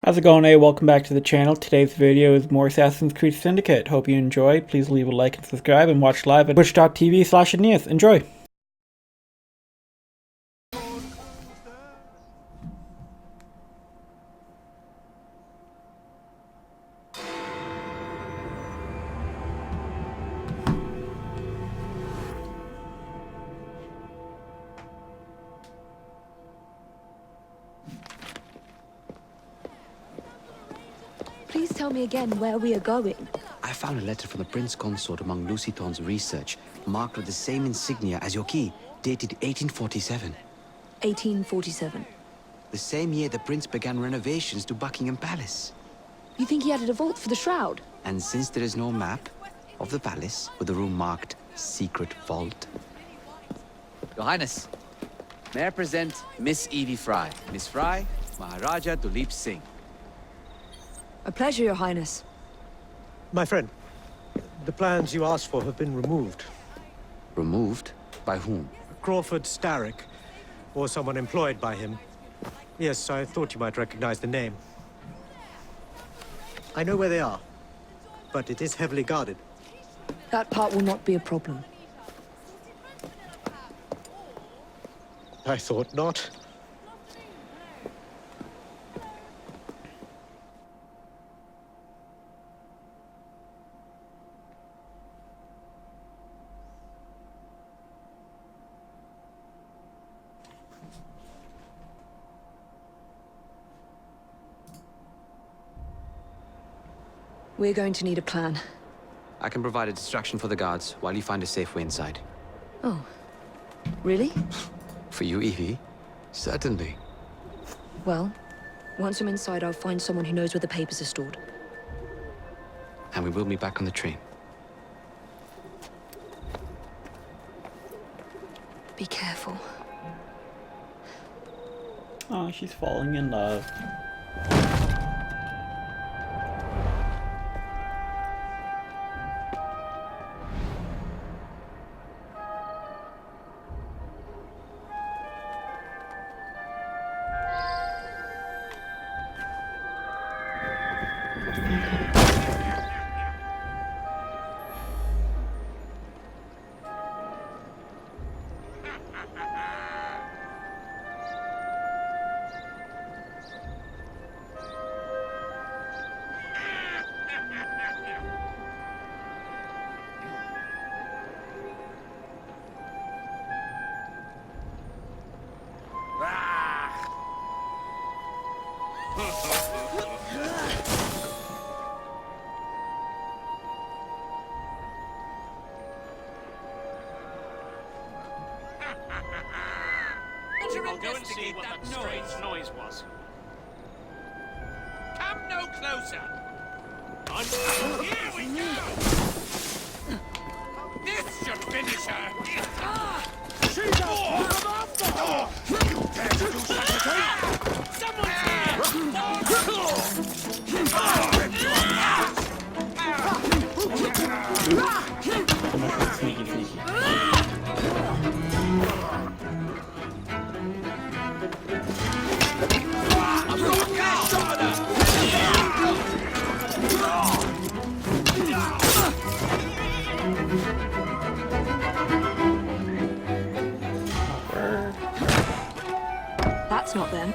How's it going, Welcome back to the channel. Today's video is more Assassin's Creed Syndicate. Hope you enjoy. Please leave a like and subscribe and watch live at twitch.tv/Aeneas. Enjoy! Please tell me again where we are going. I found a letter from the Prince Consort among Luciton's research, marked with the same insignia as your key, dated 1847. 1847. The same year the Prince began renovations to Buckingham Palace. You think he added a vault for the shroud? And since there is no map of the palace with the room marked Secret Vault. Your Highness, may I present Miss Evie Fry. Miss Fry, Maharaja Duleep Singh. A pleasure, Your Highness. My friend, the plans you asked for have been removed. Removed? By whom? Crawford Starrick, or someone employed by him. Yes, I thought you might recognize the name. I know where they are, but it is heavily guarded. That part will not be a problem. I thought not. We're going to need a plan. I can provide a distraction for the guards while you find a safe way inside. Oh. Really? For you, Evie? Certainly. Well, once I'm inside, I'll find someone who knows where the papers are stored. And we will be back on the train. Be careful. Oh, she's falling in love. I'll go and see what that strange noise was. Come no closer! Here we go! This should finish her! She's You dare to do such a thing? Someone's Sneaky, sneaky. That's not them.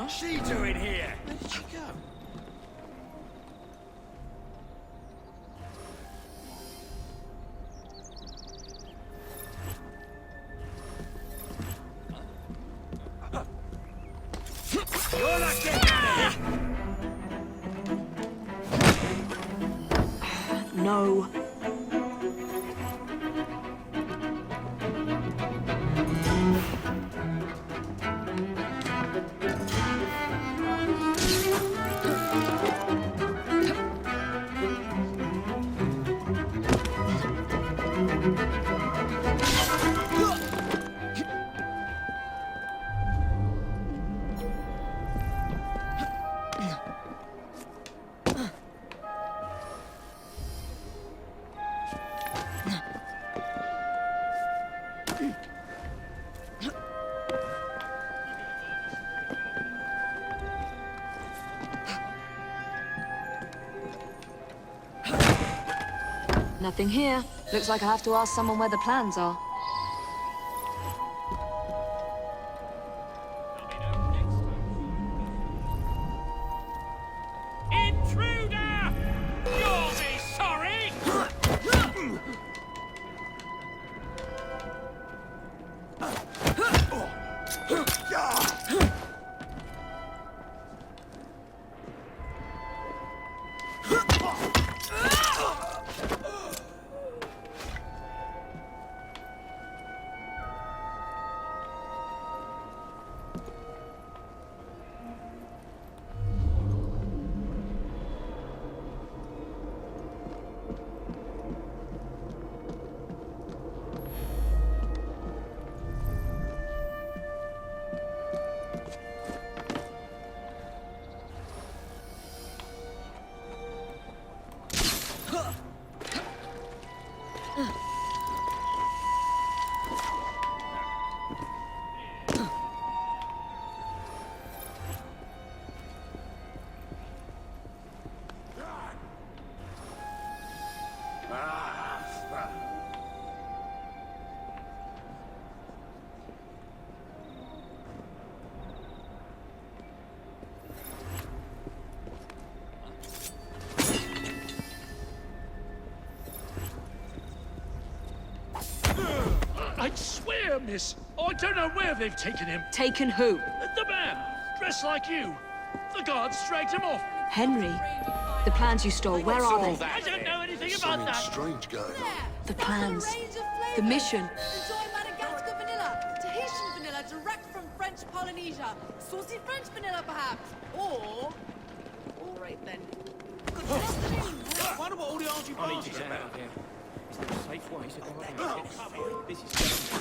What's she doing here? Where did she go? You're not getting out of here! No. Nothing here. Looks like I have to ask someone where the plans are. Intruder! You'll be sorry! I swear, miss, I don't know where they've taken him. Taken who? The man, dressed like you. The guards dragged him off. Henry. The plans you stole, where are they? I don't know anything about that. Strange going on. The plans. The mission. Enjoy Madagascar vanilla, Tahitian vanilla direct from French Polynesia, saucy French vanilla perhaps, or... All right then. Wonder what all the argy barges are about. Is there a safe way to go about it? This is...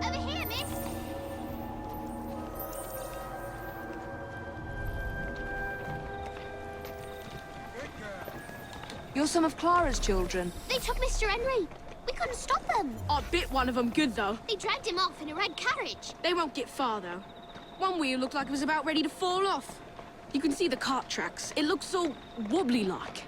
Over here, miss! You're some of Clara's children. They took Mr. Henry. We couldn't stop them. I bit one of them good though. They dragged him off in a red carriage. They won't get far though. One wheel looked like it was about ready to fall off. You can see the cart tracks. It looks so wobbly-like.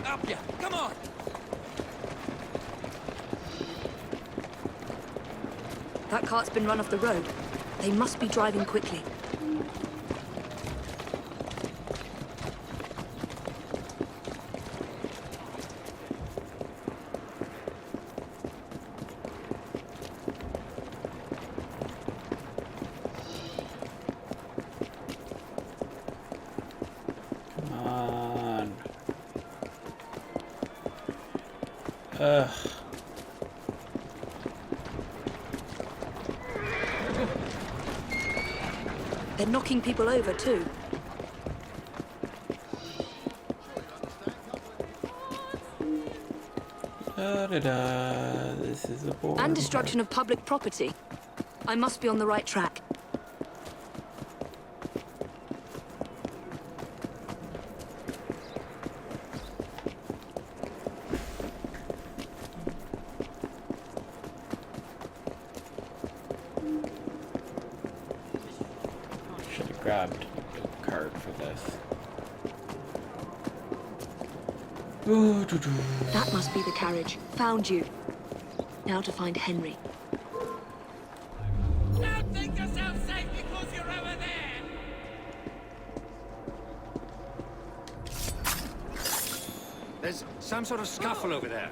Up ya! Come on! That cart's been run off the road. They must be driving quickly. Come on. Ugh. They're knocking people over, too. Da-da-da. This is a boring And destruction of public property. I must be on the right track. Should have grabbed a card for this. Ooh, doo-doo. That must be the carriage. Found you. Now to find Henry. Don't think yourself safe because you're over there! There's some sort of scuffle over there.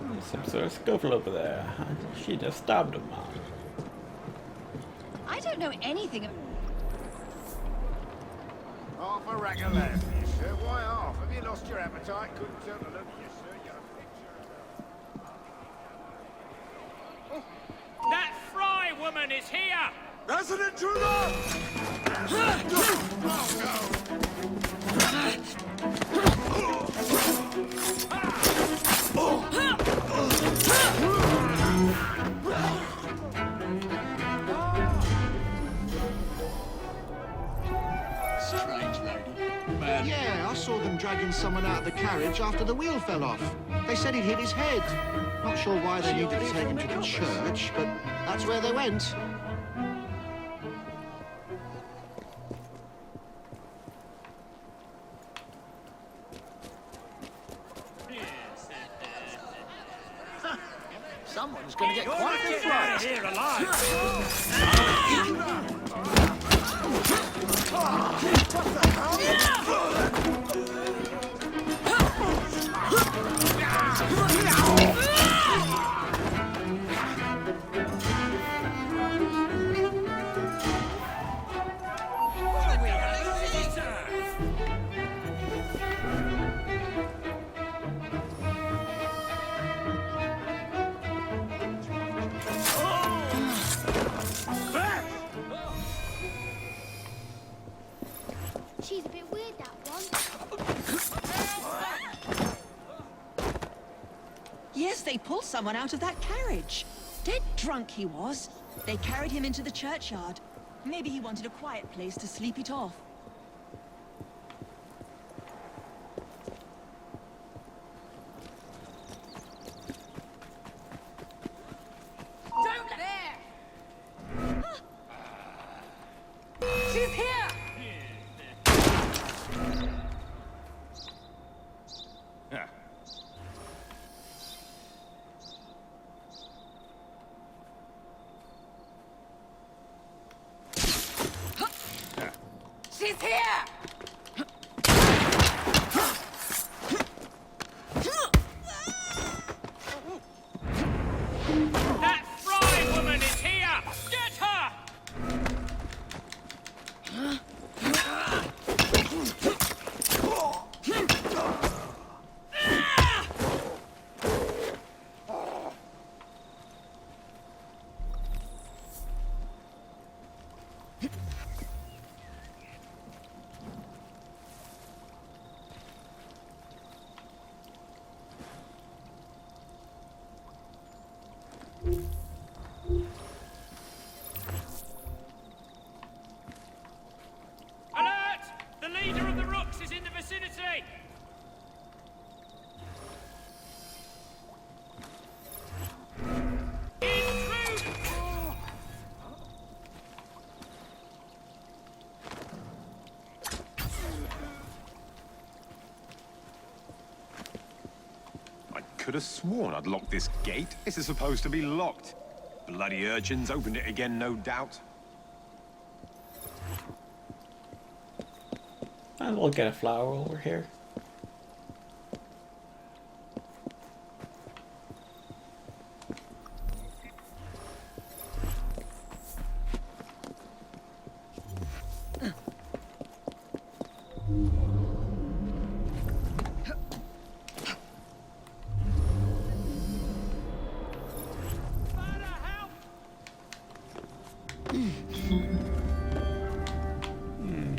There's some sort of scuffle over there. She just stabbed him, man. I don't know anything of... Half a rack of lamb, sir. Why half? Have you lost your appetite? Couldn't tell to look at you, sir. You're a picture of that Fry woman is here! Resident intruder! Strange lady. Man. Yeah, I saw them dragging someone out of the carriage after the wheel fell off. They said he'd hit his head. Not sure why they needed to take him to the church, but that's where they went. Someone's gonna get quite a Get out of fright. here alive! She's a bit weird, that one. Yes, they pulled someone out of that carriage. Dead drunk he was. They carried him into the churchyard. Maybe he wanted a quiet place to sleep it off. Don't there! She's here! She's here! That Fry woman is here! Get her! could have sworn I'd locked this gate. This is supposed to be locked. Bloody urchins opened it again, no doubt. And we'll get a flower over here.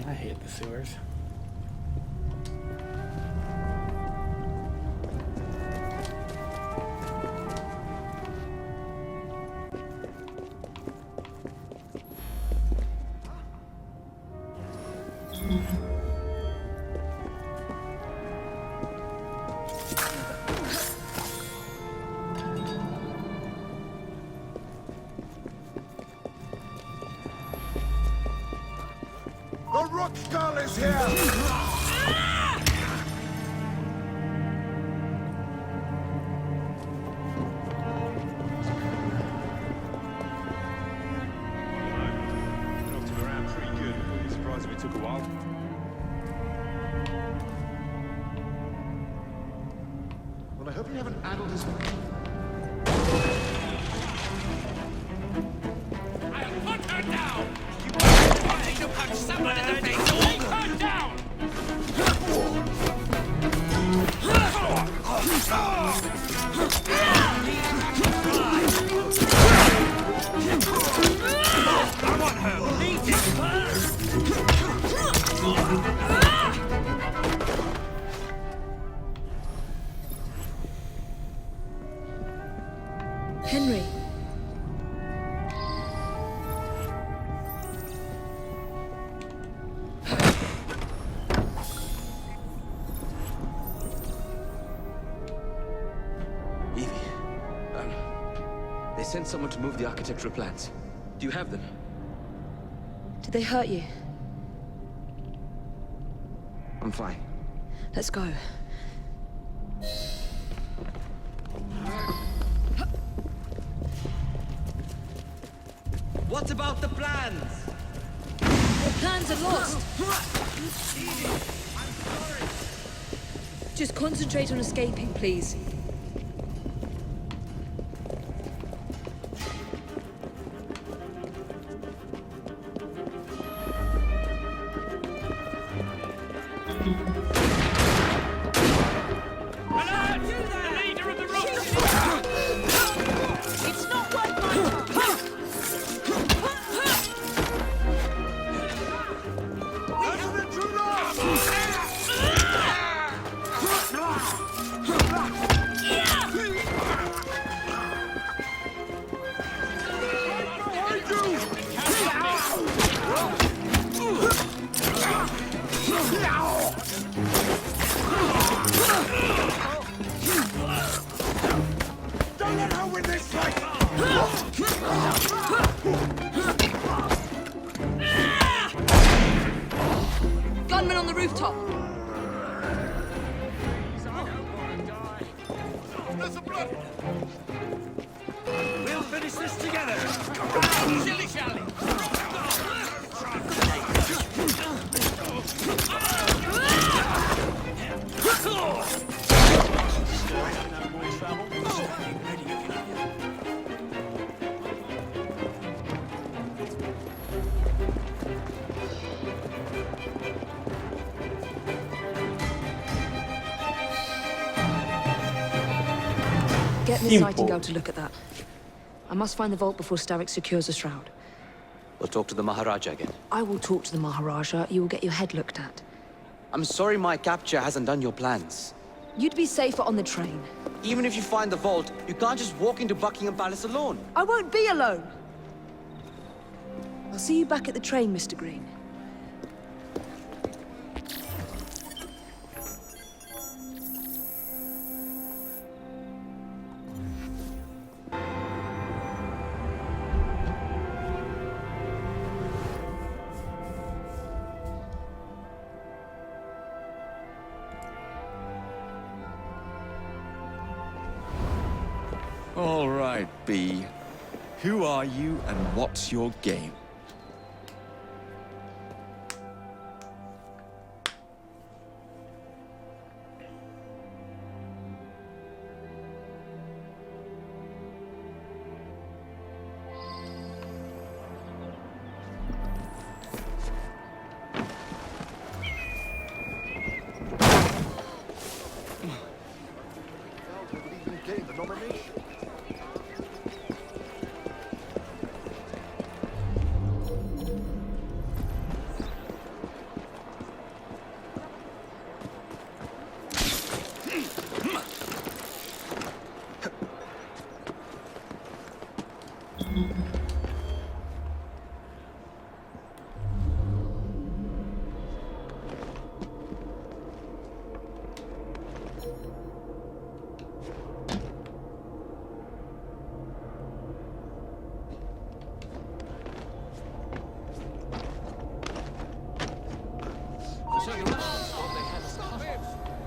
I hate the sewers. The rock skull is here! Knocked him around pretty good. Wouldn't be surprised if it took a while. Well, I hope you haven't addled his... I'll put her down! Wanting to punch someone in the face, take her down! I want her bleeding first! Henry. Evie, they sent someone to move the architectural plans. Do you have them? Did they hurt you? I'm fine. Let's go. What about the plans? The plans are lost. Just concentrate on escaping, please. Alert! The leader of the rock! It's not worth my time. As an intruder! Don't let her win this fight! Gunman on the rooftop. There's a blood! We'll finish this together! Shilly-shally! Get Miss Simple. Nightingale to look at that. I must find the vault before Starrick secures the shroud. We'll talk to the Maharaja again. I will talk to the Maharaja. You will get your head looked at. I'm sorry my capture hasn't done your plans. You'd be safer on the train. Even if you find the vault, you can't just walk into Buckingham Palace alone. I won't be alone. I'll see you back at the train, Mr. Green. right, B. Who are you and what's your game?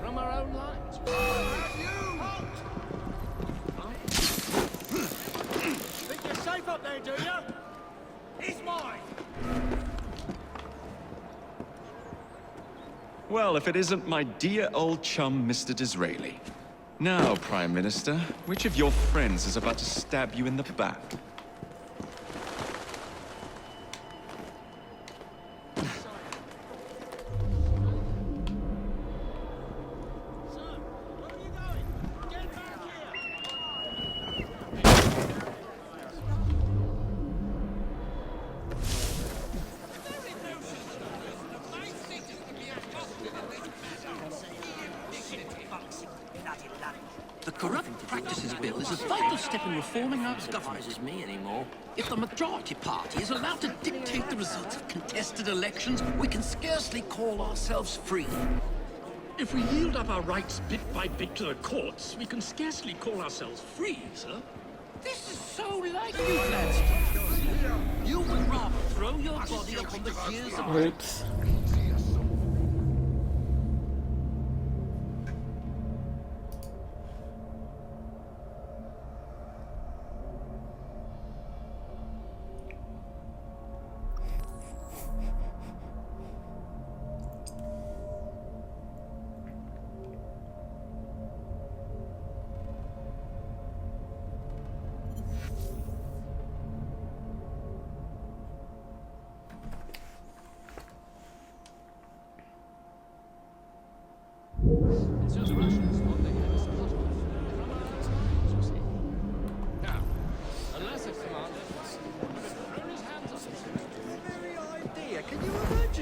From our own lines. Think you're safe up there, do you? He's mine. Well, if it isn't my dear old chum, Mr. Disraeli. Now, Prime Minister, which of your friends is about to stab you in the back? The Corrupt Practices Bill is a vital step in reforming our government. This me anymore. If the majority party is allowed to dictate the results of contested elections, we can scarcely call ourselves free. If we yield up our rights bit by bit to the courts, we can scarcely call ourselves free, sir. This is so like you, Gladstone. You would rather throw your body upon the gears of... Oops.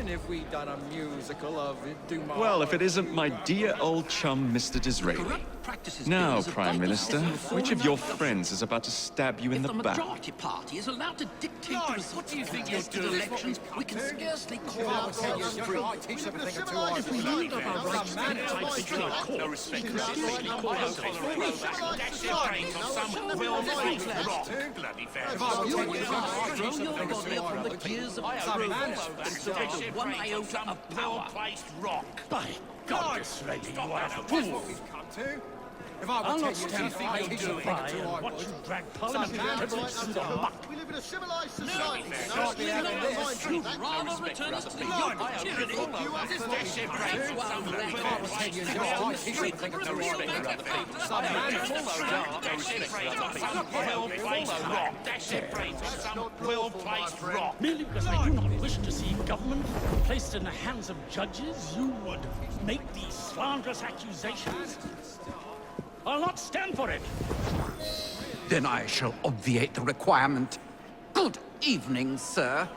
If we done a musical of Dumas. Well, if it isn't my dear old chum, Mr. Disraeli. Now, Prime Minister, which of your friends is about to stab you in the back? If the majority party is allowed to dictate the results of contested elections, we can scarcely call ourselves free. If we yield up our rights bit by bit to the courts, we can scarcely call ourselves free. Throw your body upon the gears of progress and surrender one iota of power. By God, this lady, you are a fool. I'll not stand for idiots of by and watch you drag Parliament through the muck. We live in a civilized society. You'd rather return us to the yoke of tyranny. Merely because I do not wish to see government placed in the hands of judges, you would make these slanderous accusations? I'll not stand for it. Then I shall obviate the requirement. Good evening, sir.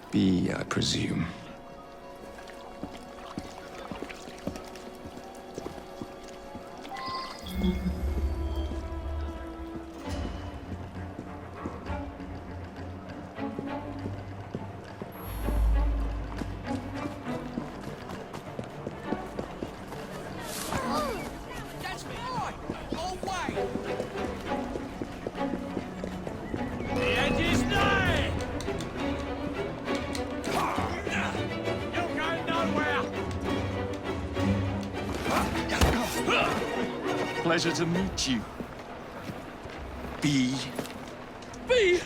B, I presume. That's mine! Go away! pleasure to meet you. B. B!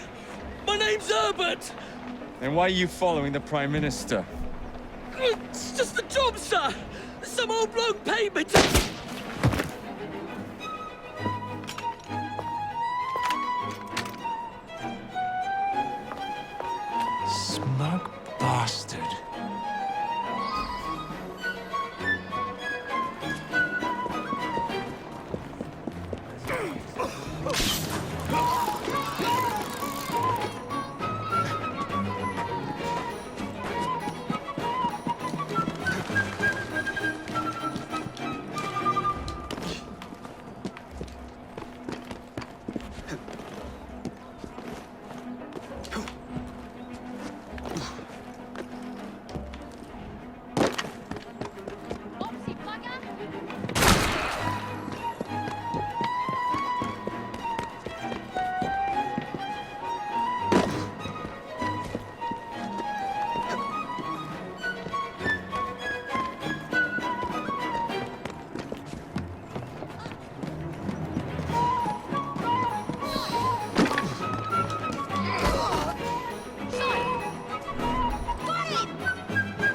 My name's Herbert! Then why are you following the Prime Minister? It's just a job, sir! Some old bloke paid me to... Smug bastard.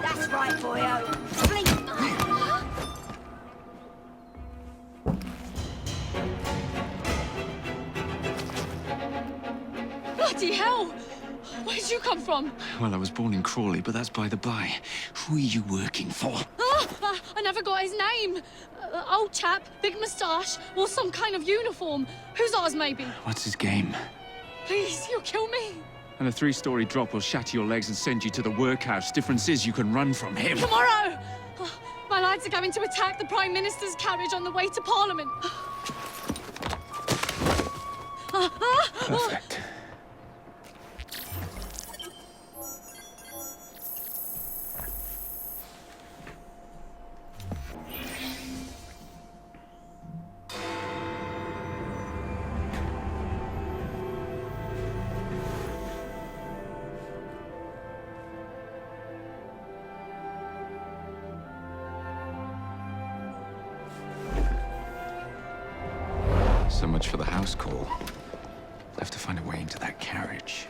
That's right, boyo. Bloody hell! Where'd you come from? Well, I was born in Crawley, but that's by the by. Who are you working for? I never got his name. Old chap, big moustache, wore some kind of uniform. Who's ours, maybe? What's his game? Please, you'll kill me. And a 3-story drop will shatter your legs and send you to the workhouse. Difference is you can run from him. Tomorrow! My lads are going to attack the Prime Minister's carriage on the way to Parliament. Perfect. So much for the house call. I'll have to find a way into that carriage.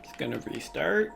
It's gonna restart.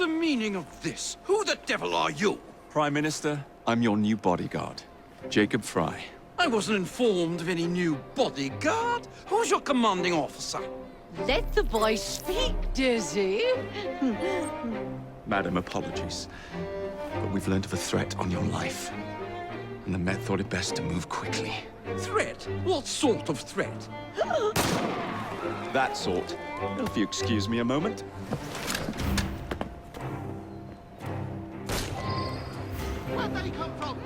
the meaning of this? Who the devil are you? Prime Minister, I'm your new bodyguard, Jacob Fry. I wasn't informed of any new bodyguard. Who's your commanding officer? Let the boy speak, Dizzy. Madam, apologies. But we've learned of a threat on your life. And the Met thought it best to move quickly. Threat? What sort of threat? That sort. If you excuse me a moment. Where'd they come from?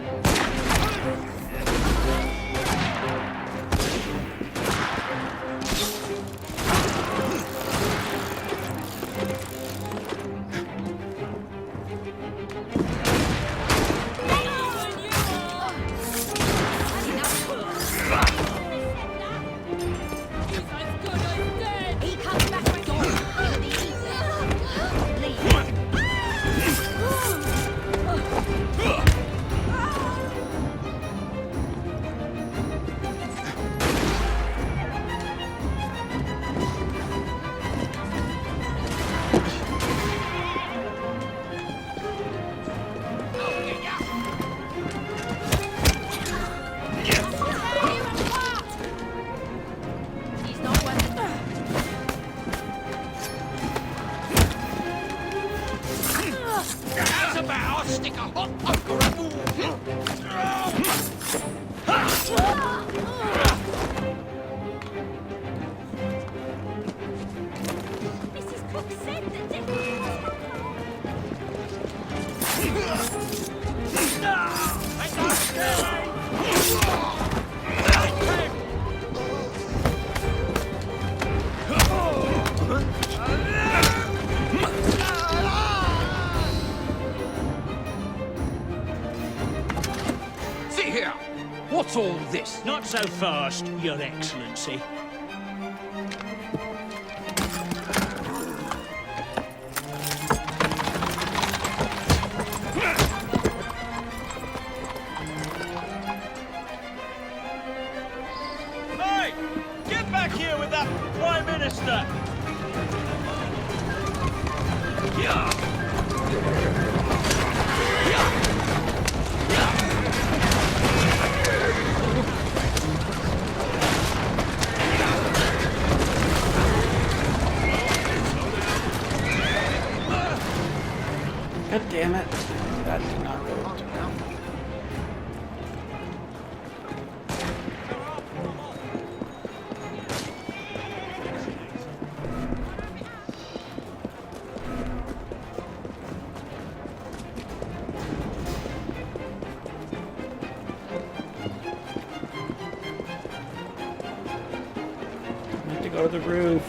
Stick a hot poker at Mrs. Cook said that Dick See here! What's all this? Not so fast, Your Excellency. Hey! Get back here with that Prime Minister! God damn it. That did not go well. I have to go to the roof.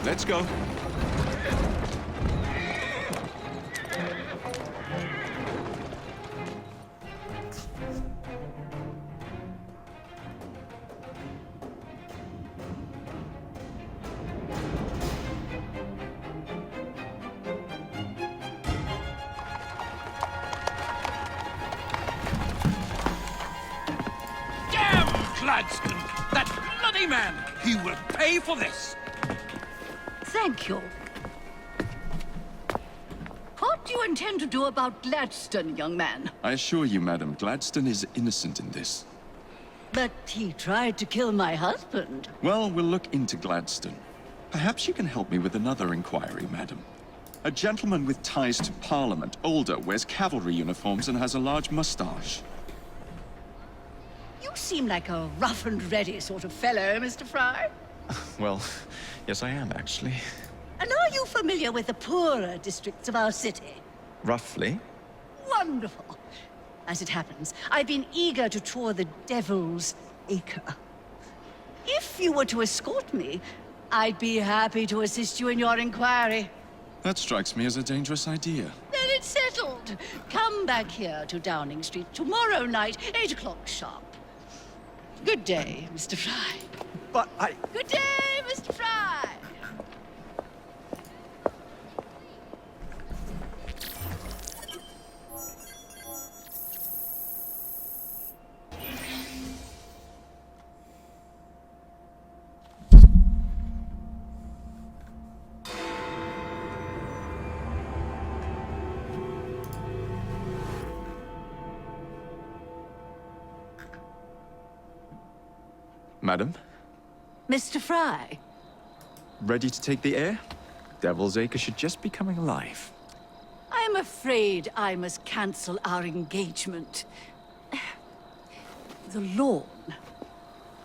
Let's go. Damn Gladstone! That bloody man! He will pay for this! Thank you. What do you intend to do about Gladstone, young man? I assure you, madam, Gladstone is innocent in this. But he tried to kill my husband. Well, we'll look into Gladstone. Perhaps you can help me with another inquiry, madam. A gentleman with ties to Parliament, older, wears cavalry uniforms and has a large mustache. You seem like a rough and ready sort of fellow, Mr. Fry. Well, yes I am, actually. And are you familiar with the poorer districts of our city? Roughly. Wonderful. As it happens, I've been eager to tour the Devil's Acre. If you were to escort me, I'd be happy to assist you in your inquiry. That strikes me as a dangerous idea. Then it's settled. Come back here to Downing Street tomorrow night, 8 o'clock sharp. Good day, Mr. Fry. But I... Good day, Mr. Fry! Madam? Mr. Fry? Ready to take the air? Devil's Acre should just be coming alive. I'm afraid I must cancel our engagement. The lawn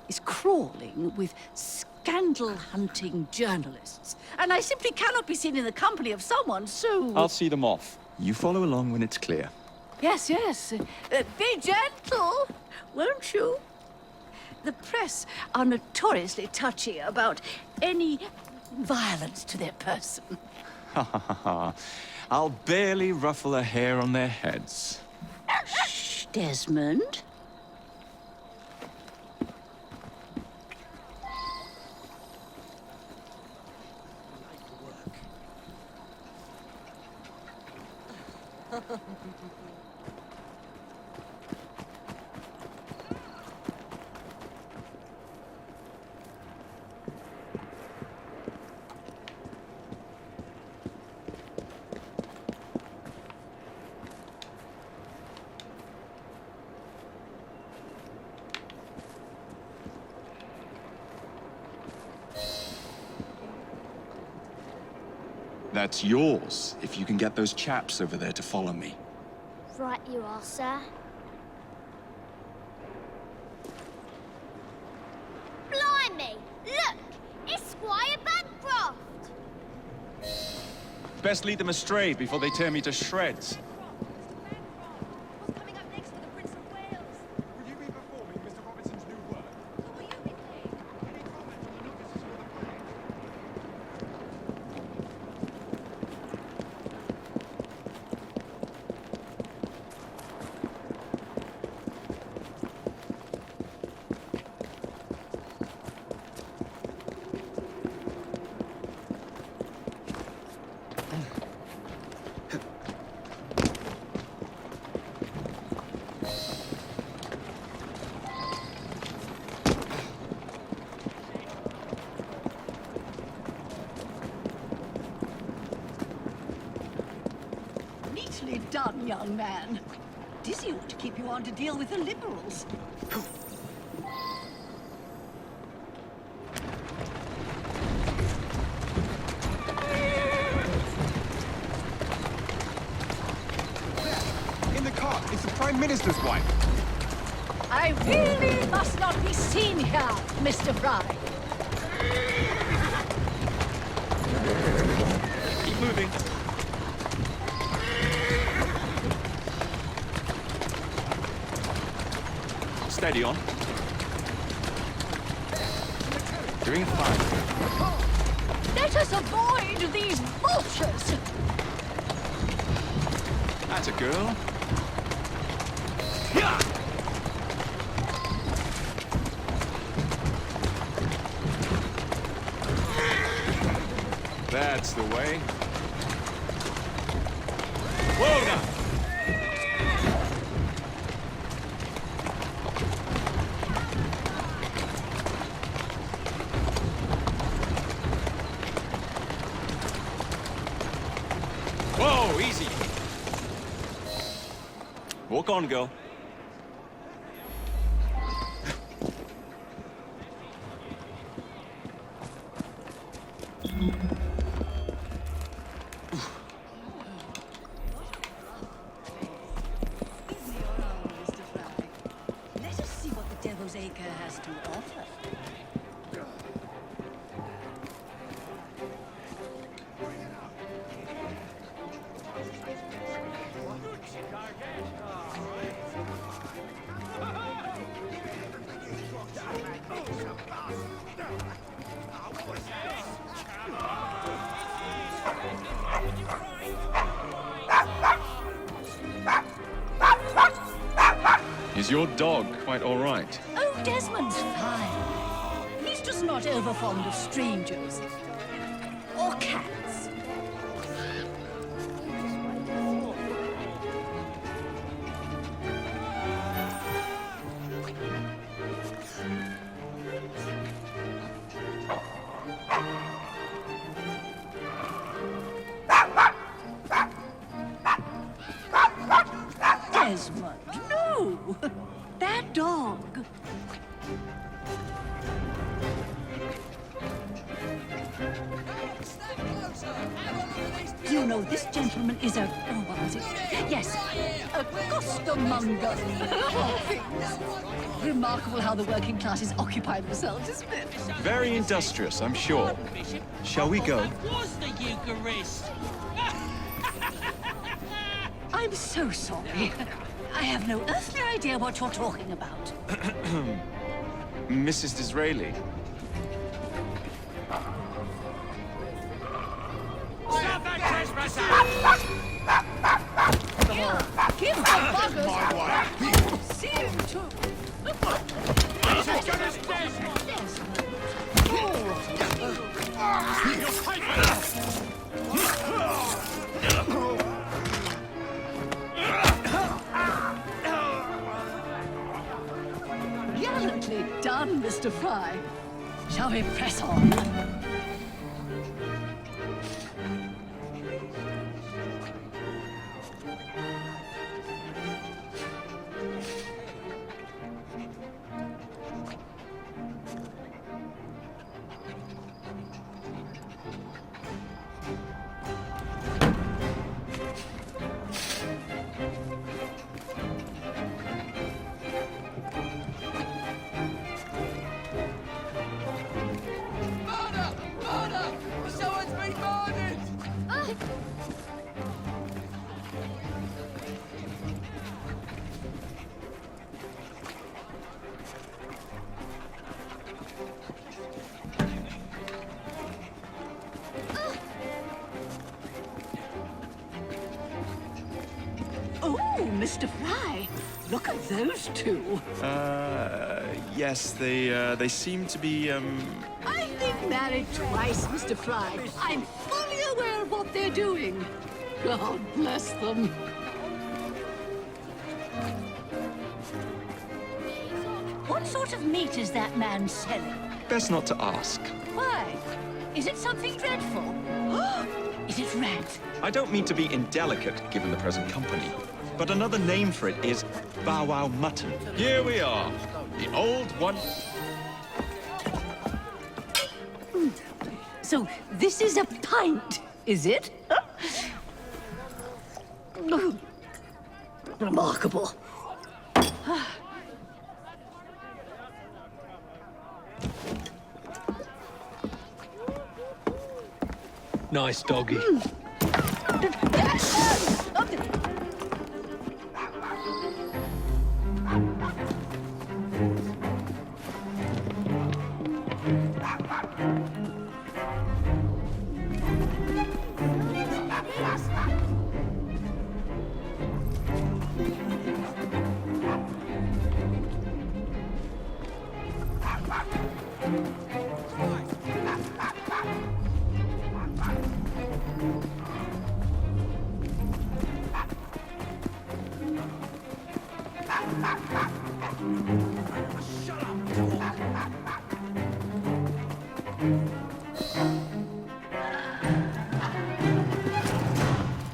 is crawling with scandal-hunting journalists, and I simply cannot be seen in the company of someone so... I'll see them off. You follow along when it's clear. Yes, yes. Be gentle, won't you? The press are notoriously touchy about any violence to their person. Ha ha ha ha. I'll barely ruffle a hair on their heads. Shh, Desmond. That's yours, if you can get those chaps over there to follow me. Right you are, sir. Blimey! Look! It's Squire Bancroft! Best lead them astray before they tear me to shreds. Neatly done, young man. Dizzy ought to keep you on to deal with the liberals. In the car, it's the Prime Minister's wife. I really must not be seen here, Mr. Fry. Keep moving. Steady on. Doing fine. Let us avoid these vultures! That's a girl. That's the way. Whoa now! Whoa, easy. Walk on, girl. Let us see what the Devil's Acre has to offer. Is your dog quite all right? Oh, Desmond's fine. He's just not over fond of strangers. Or cats. Desmond, no! That dog. You know, this gentleman is a... Oh, what was it? Yes, a costermonger. Remarkable how the working classes occupy themselves, isn't it? Very industrious, I'm sure. Shall we go? Was the Eucharist? I'm so sorry. I have no earthly idea what you're talking about. Mrs. Disraeli. Stop that trespasser! Give the buggers my wife. See him too. He's as good as Gallantly done, Mr. Fry. Shall we press on? Mr. Fry, look at those two. Yes, they seem to be, I've been married twice, Mr. Fry. I'm fully aware of what they're doing. God bless them. What sort of meat is that man selling? Best not to ask. Why? Is it something dreadful? Is it rat? I don't mean to be indelicate, given the present company, but another name for it is bow wow mutton. Here we are, the old one. So this is a pint, is it? Remarkable. Nice doggy.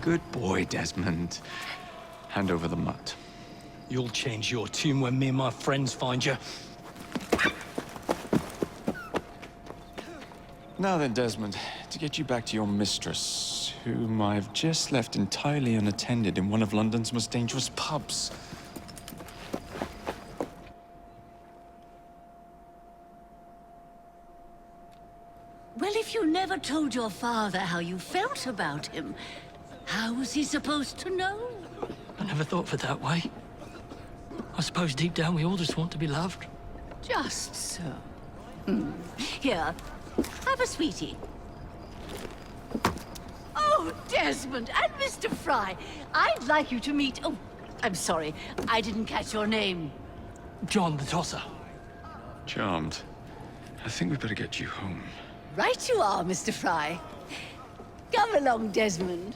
Good boy, Desmond. Hand over the mutt. You'll change your tune when me and my friends find you. Now then, Desmond, to get you back to your mistress, whom I've just left entirely unattended in one of London's most dangerous pubs. Well, if you never told your father how you felt about him, how was he supposed to know? I never thought of it that way. I suppose deep down we all just want to be loved. Just so. Here, have a sweetie. Oh, Desmond and Mr. Fry, I'd like you to meet... Oh, I'm sorry, I didn't catch your name. John the Tosser. Charmed. I think we better get you home. Right you are, Mr. Fry. Come along, Desmond.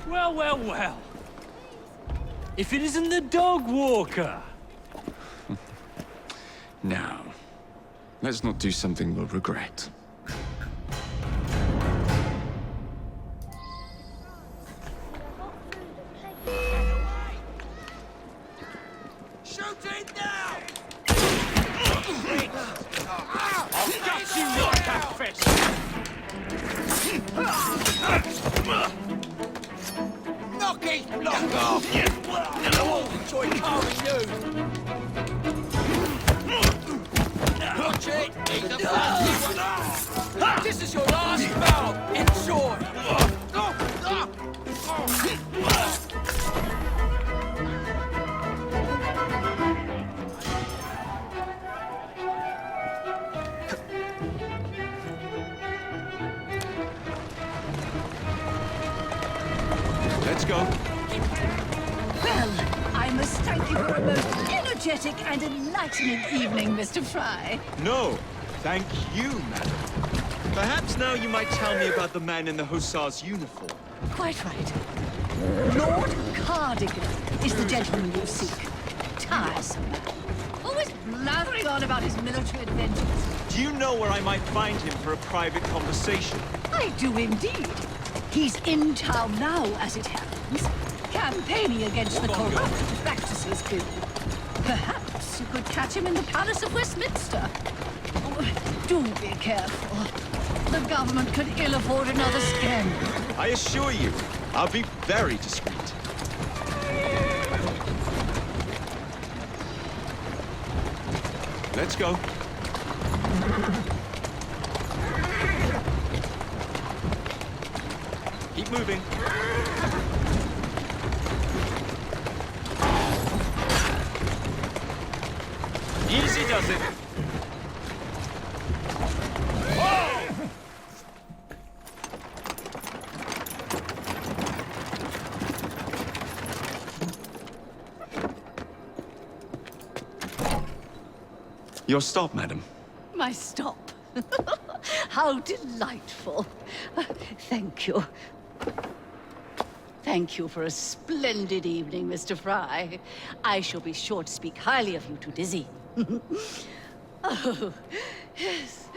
Well, well, well. If it isn't the dog walker. Now, let's not do something we'll regret. Shoot it now! I'll gut you like a fish! Knock his block off! And I'll all enjoy carving you! Watch it! Eat the fat! This is your last bout! Enjoy! Let's go. Well, I must thank you for a most energetic and enlightening evening, Mr. Fry. No, thank you, madam. Perhaps now you might tell me about the man in the hussar's uniform. Quite right. Lord Cardigan is the gentleman you seek. Tiresome man. Always blathering on about his military adventures. Do you know where I might find him for a private conversation? I do indeed. He's in town now, as it happens, campaigning against the Corrupt Practices Bill. Perhaps you could catch him in the Palace of Westminster. Oh, do be careful. The government could ill afford another scandal. I assure you, I'll be very discreet. Let's go. Keep moving. Easy does it. Your stop, madam. My stop. How delightful. Thank you. Thank you for a splendid evening, Mr. Fry. I shall be sure to speak highly of you to Dizzy. Oh, yes.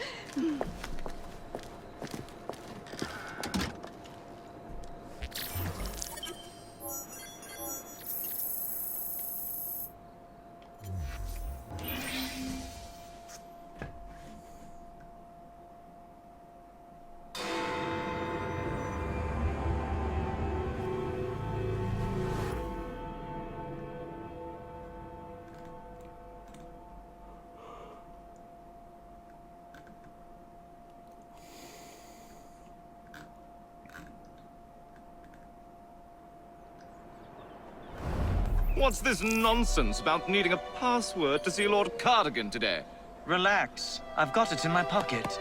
What's this nonsense about needing a password to see Lord Cardigan today? Relax. I've got it in my pocket.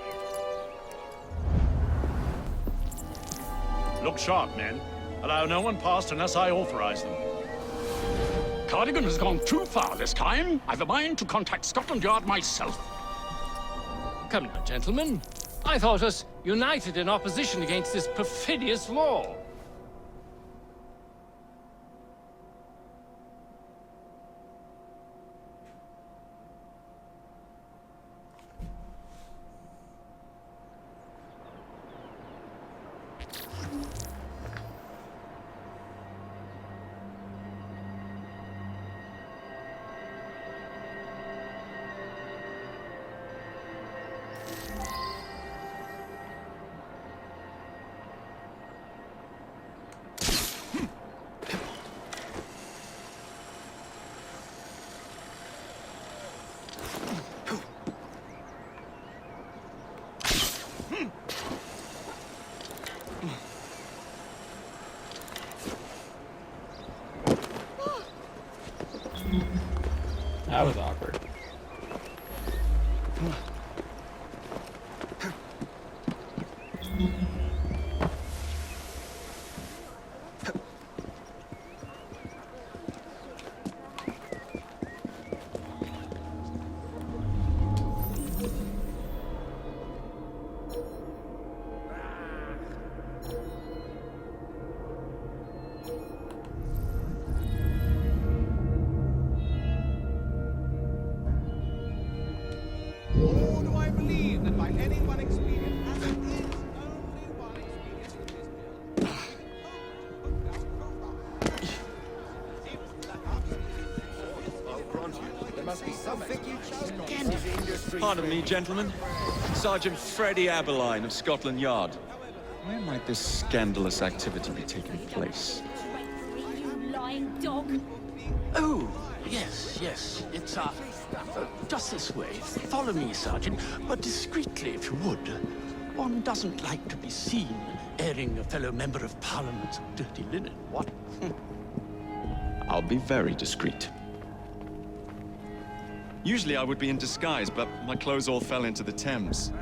Look sharp, men. Allow no one past unless I authorize them. Cardigan has gone too far this time. I've a mind to contact Scotland Yard myself. Come now, gentlemen. I thought us united in opposition against this perfidious law. That was awkward. Or do I believe that by any one expedient, as it is only one expedient with this bill, There must be something you chose. Pardon me, gentlemen. Sergeant Freddie Aberline of Scotland Yard. Where might this scandalous activity be taking place? You lying dog. Oh, yes. It's, just this way. Follow me, Sergeant, but discreetly, if you would. One doesn't like to be seen airing a fellow member of Parliament's dirty linen, what? I'll be very discreet. Usually I would be in disguise, but my clothes all fell into the Thames.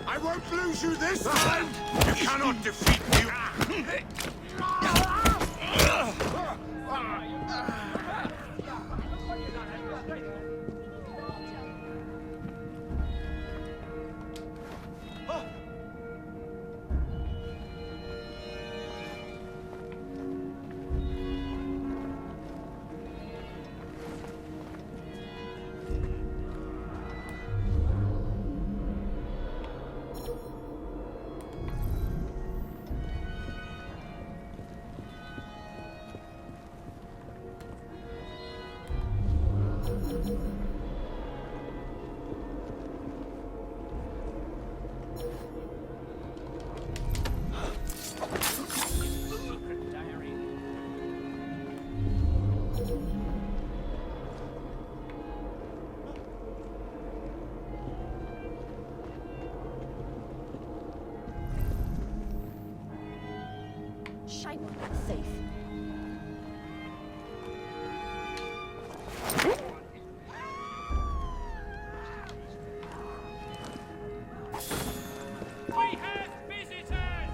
I won't lose you this time! You cannot defeat me! Shame on that thief. We have visitors!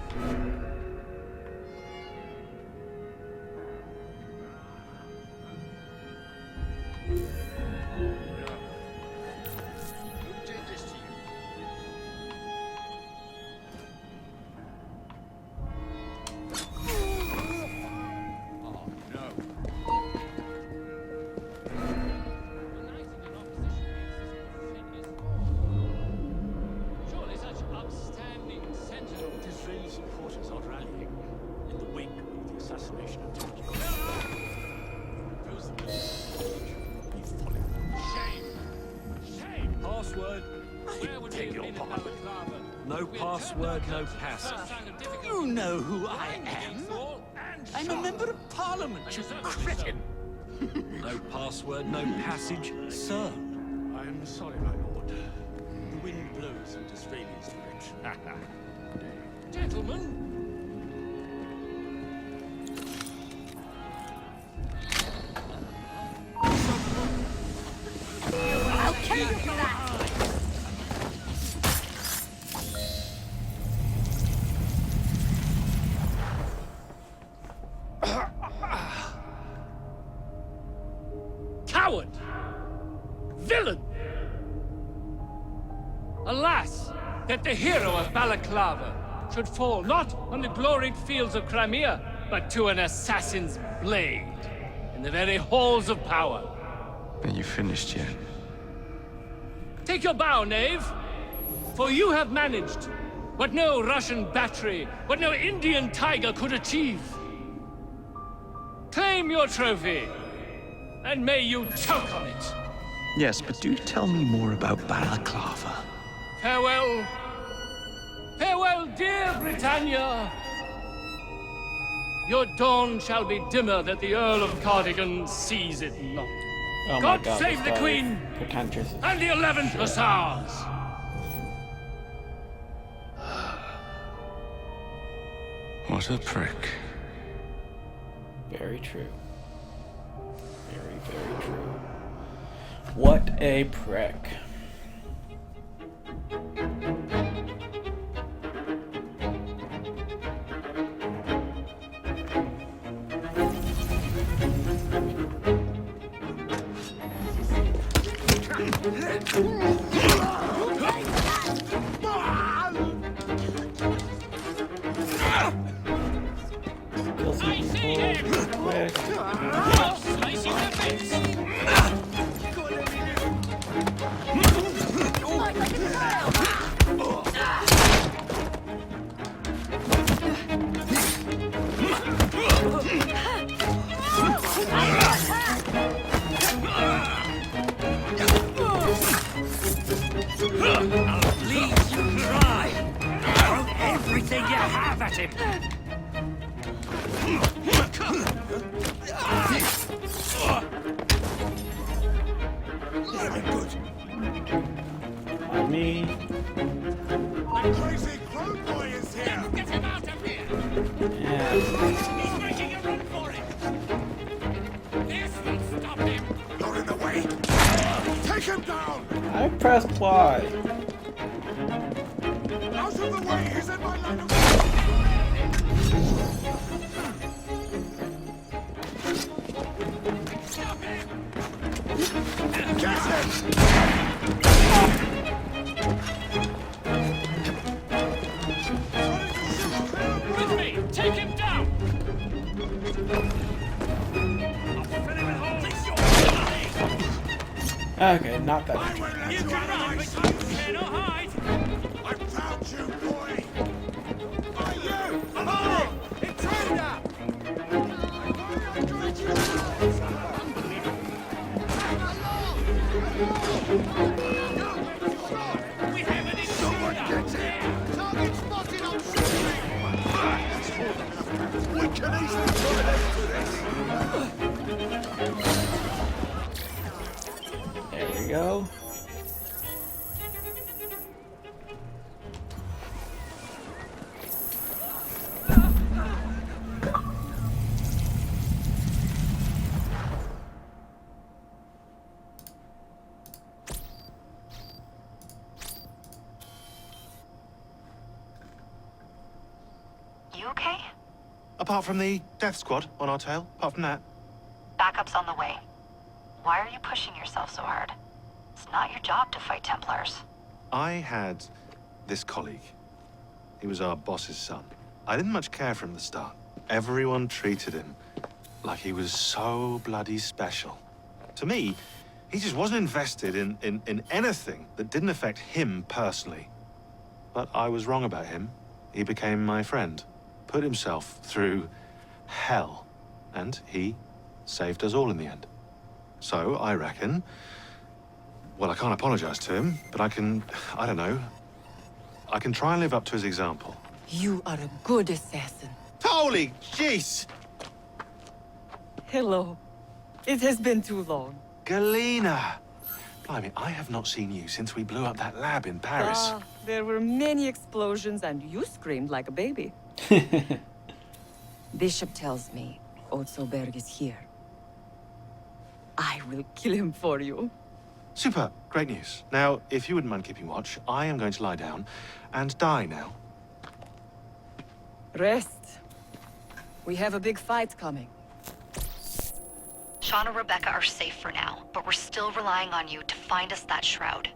Who did this to you? Surely such upstanding sentinel Disraeli supporters are rallying in the wake of the assassination attempt. Those that be following. Shame! Password. Take your part. No password, no passage. You know who I am. I'm a member of Parliament, you cretin. No password, no passage, sir. am sorry, my lord. The wind blows in Disraeli's direction. Gentlemen. I'll kill you for that! Coward! Villain! Alas, that the hero of Balaclava should fall not on the gloried fields of Crimea, but to an assassin's blade in the very halls of power. Are you finished yet? Take your bow, knave, for you have managed what no Russian battery, what no Indian tiger could achieve. Claim your trophy, and may you choke on it. Yes, but do tell me more about Balaclava. Farewell. Farewell, dear Britannia. Your dawn shall be dimmer that the Earl of Cardigan sees it not. Oh God, my God, save the this guy Queen is pretentious. and the 11th Hussars. What a prick. Very true. Very, very true. What a prick. Kill some people quick. Slicing the face. I'll leave you dry. Throw everything you have at him. Very good. On me. The crazy crow boy is here. Get him out of here. Yeah. He's making a run for it. This will stop him. You're in the way. Take him down. I pressed Y. Out of the way. He's in my line of Stop him. Get him. With me, take him down. Okay, not that. I won't let You you can out of run, my but sight. you cannot hide. I found you, boy. Are you? Hey! Intruder! We have an intruder. Target spotted on shooting. We can easily put an end to this. There we go. You okay? Apart from the death squad on our tail, apart from that. Backup's on the way. Why are you pushing yourself so hard? It's not your job to fight Templars. I had this colleague. He was our boss's son. I didn't much care for him at the start. Everyone treated him like he was so bloody special. To me, he just wasn't invested in anything that didn't affect him personally. But I was wrong about him. He became my friend, put himself through hell, and he saved us all in the end. So I reckon, well, I can't apologize to him, but I can try and live up to his example. You are a good assassin. Holy jeez! Hello. It has been too long. Galena! Blimey, I have not seen you since we blew up that lab in Paris. Ah, there were many explosions and you screamed like a baby. Bishop tells me Otzelberg is here. I will kill him for you. Super, great news. Now, if you wouldn't mind keeping watch, I am going to lie down and die now. Rest. We have a big fight coming. Sean and Rebecca are safe for now, but we're still relying on you to find us that shroud.